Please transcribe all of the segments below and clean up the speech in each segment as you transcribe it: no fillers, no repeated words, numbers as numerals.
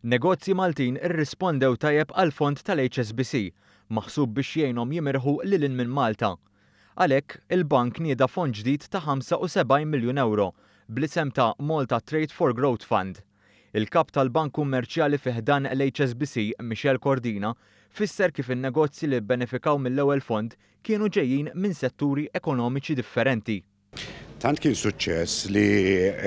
Negozji Maltin irrispondew tajjeb għal fond tal-HSBC maħsub biex jgħinhom jimirħu lil minn Malta. Għalhekk il-bank nieda fond ġdid ta' 75 miljun euro bl-isem ta' Malta Trade for Growth Fund. Il-kap tal-Bank Kummerċjali fi ħdan l-HSBC, Michel Cordina, fisser kif in-negozji li bbenefikaw mill-ewwel fond kienu ġejjin minn setturi ekonomiċi differenti. Tant kien suċċess li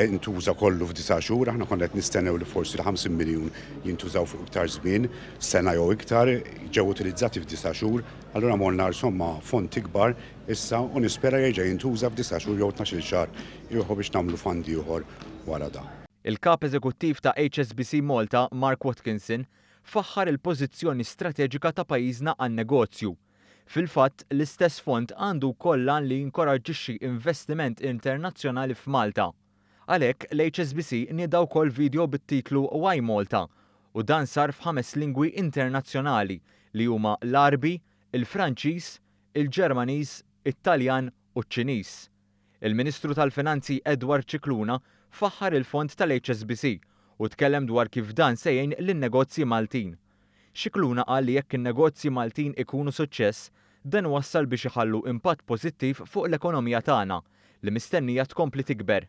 intuża kollu f'9 xhur, aħna konna qed nistennew li forsi l-50 miljun jintużaw fuq iktar żmien, sena jew iktar, ġew utilizzati f'9 xhur, allura morna insomma fond ikbar issa u nispera jerġa' jintuża f'9 xhur jew 12-il xahar ieħor biex nagħmlu fond ieħor wara dan. Il-kap eżekuttiv ta' HSBC Malta, Mark Watkinson, faħħar il-pożizzjoni strateġika ta' pajjiżna għan-negozju. Fil-fatt, l-istess fond għandu wkoll lan li jinkoraġġixxi investiment internazzjonali f'Malta. Għalhekk l-HSBC nieda wkoll video bit-titlu Why Malta u dan sar f'5 lingwi internazzjonali li huma l-Arbi, il-Franċiż, il-Ġermaniż, it-Taljan u ċ-Ċiniż. Il-Ministru tal-Finanzi Edward Cicluna faħħar il-fond tal-HSBC u tkellem dwar kif dan se jgħin lin-negozji Maltin. Cicluna qal li jekk in-negozji Maltin ikunu suċċess, dan wassal biex iħallu impatt pożittiv fuq l-ekonomija tagħna li mistennija tkompli tikber.